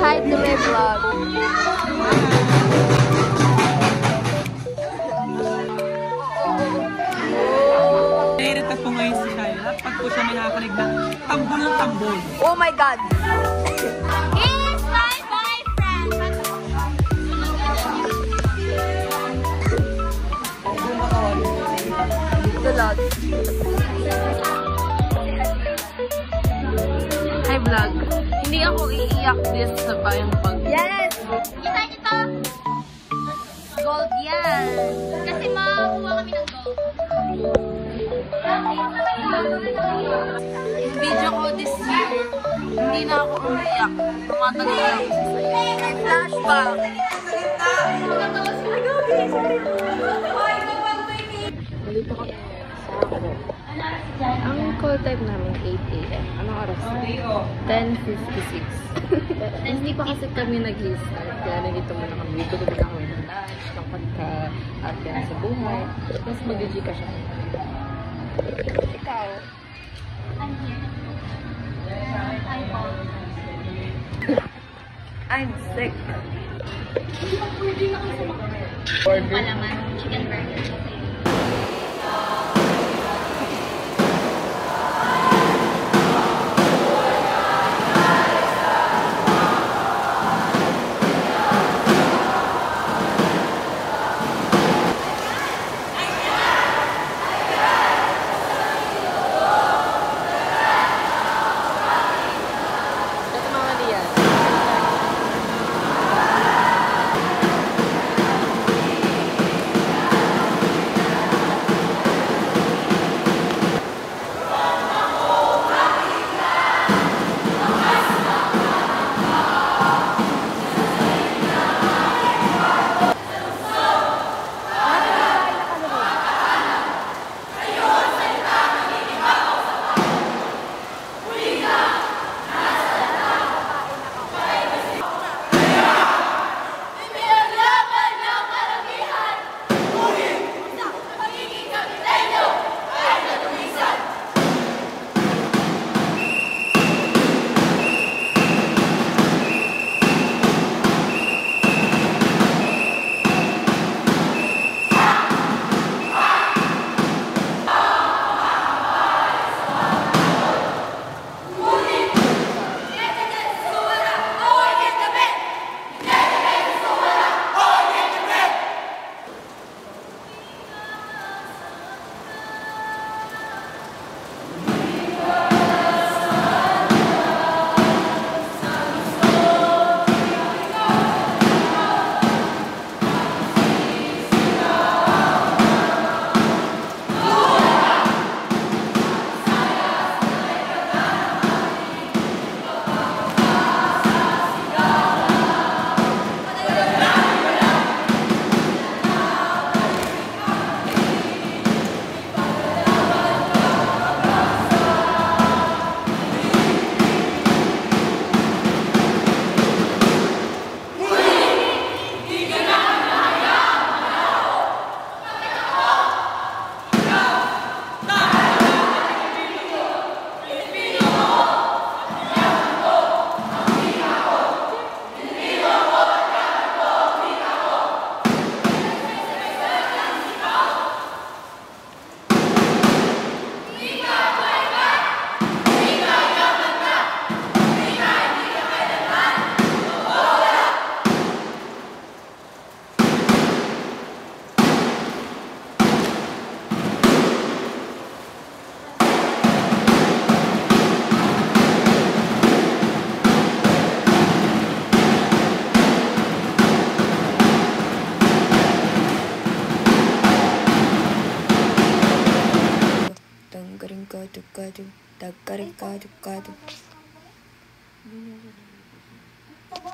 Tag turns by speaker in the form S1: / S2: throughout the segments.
S1: hi to my vlog.
S2: Nairita po ngayon si Shaila. Pag po siya may nakakalig na tambol ng tambol.
S1: Oh my God!
S3: He's my boyfriend!
S1: Vlog. Hi vlog. Hindi ako iiyak this sa bayang pag. Yes!
S3: Kita nito! Gold yan! Kasi makakuha kami ng gold.
S1: Video ko this year, hindi na ako umiyak. Tumatagal lang ako sa sayo. Flashback! Dito kami sa ang call time namin 8 AM. Anong oras? 10:56. Hindi pa kasi kami nag-start. Kaya nandito muna kami. Dito kami na kami ng lunch, ng pagka-ate sa buhay. Tapos mag-G ka siya. Ikaw?
S3: I'm here.
S1: I'm sick.
S3: Palaman, chicken burger.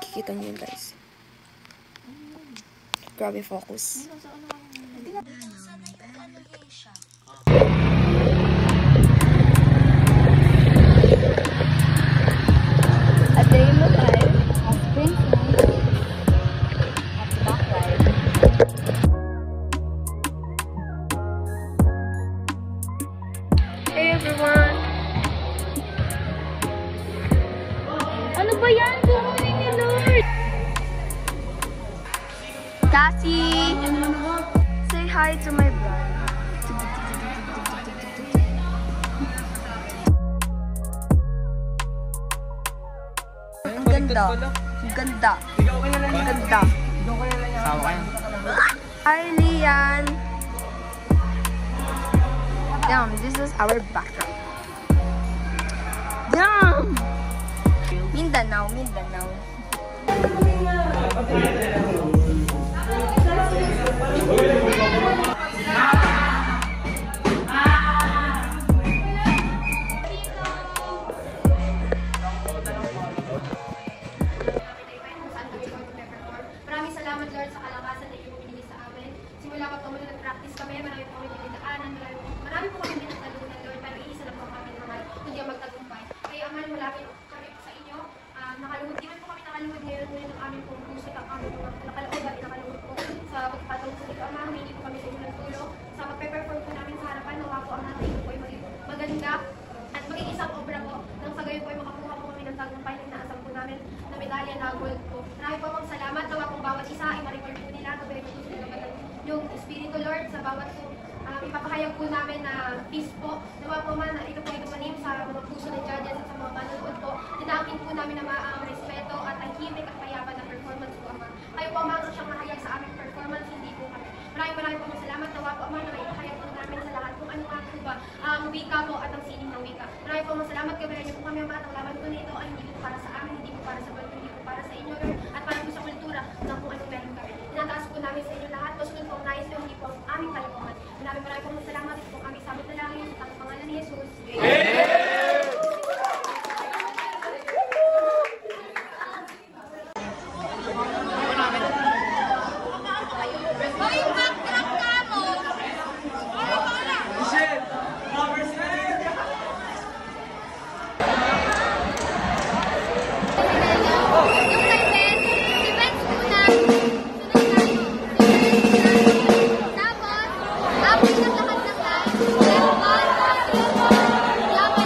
S1: Kikita niyo guys. Grabe focus. A day in the life of Princess at the back ride. Hey everyone!
S3: Ano ba yan? Kukunin nila! Cassie! Say hi to my vlog. Ang ganda. Ang ganda. Ang ganda.
S2: Sawa kayo.
S3: Hi, Lian! Damn, this is our background. Damn! Mindanao, Mindanao.
S4: Maraming salamat, Lord, sa kalakasan na iyong binigay sa amin. Simula pa po mula nag-practice kami, marami po kami pinagdaanan, marami po kami pinagtalunan, Lord, pero iisa lang po kami naman, hindi ang magtagumpay. Kaya, Aman, malapit kami sa inyo. Nakaluhod, di man po kami nakaluhod ngayon, ngunit ang aming pong puso at ang aming mga nakalaod at nakaluhod po sa pagpatawag sa ito, Ama, hindi po kami sa inyo ng tulong. Sa pag-perform po namin sa harapan, nawa po ang natin po ay maging maganda at maging isang obra po nang sa gayon po ay makakuha po kami ng tagumpay na inaasam po namin na medalya na gold po. Marami po pong salamat, nawa pong bawat isa ay ma-record po nila, nabalik po sila naman yung Espiritu Lord sa bawat po. Ipapahayag po namin na peace po. Nawa po man na ito po ay tumanim sa mga puso ng judges at sa mga manonood po. Dinangkin po namin na respeto at tahimik at payaban na performance po, Ama. Kayo po, Ama, ang siyang mahayag sa aming performance, hindi po kami. Maraming po salamat. Nawa po, Ama, na maipahayag po namin sa lahat kung ano nga po ba ang wika po at ang sining ng wika. Maraming po salamat. Gabayan niyo po kami, Ama, at ang laban po na ito ay hindi po para sa amin, hindi po para sa banyo, hindi po para sa inyo, Lord, at para po sa kultura ng kung ano meron kami. Inataas po namin sa inyo lahat. Pasunod po ang nais niyo, hindi po ang aming kalokohan. Maraming po salamat. Ito po ang aming sabot na langit. Sa pangalan ni Jesus.
S3: Tapos, ang lahat ng live,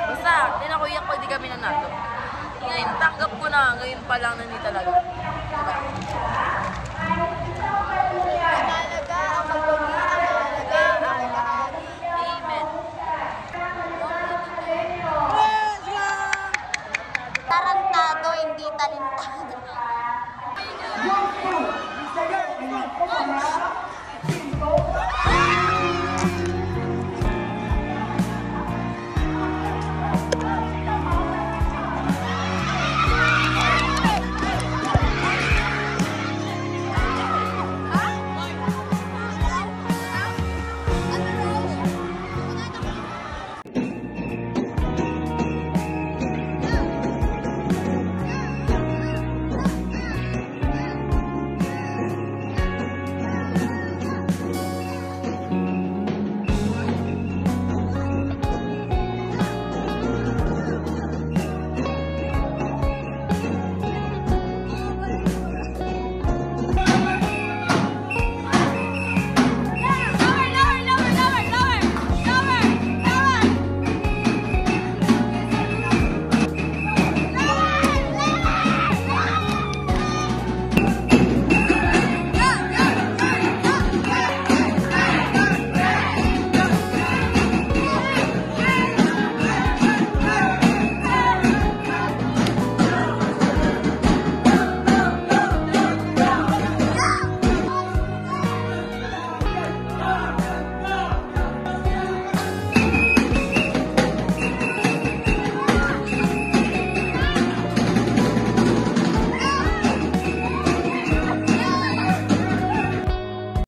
S1: Basta, hindi na ako iyak pag di kami nanalo. Ngayon, tanggap ko na. Ngayon pa lang na hindi talaga. Diba?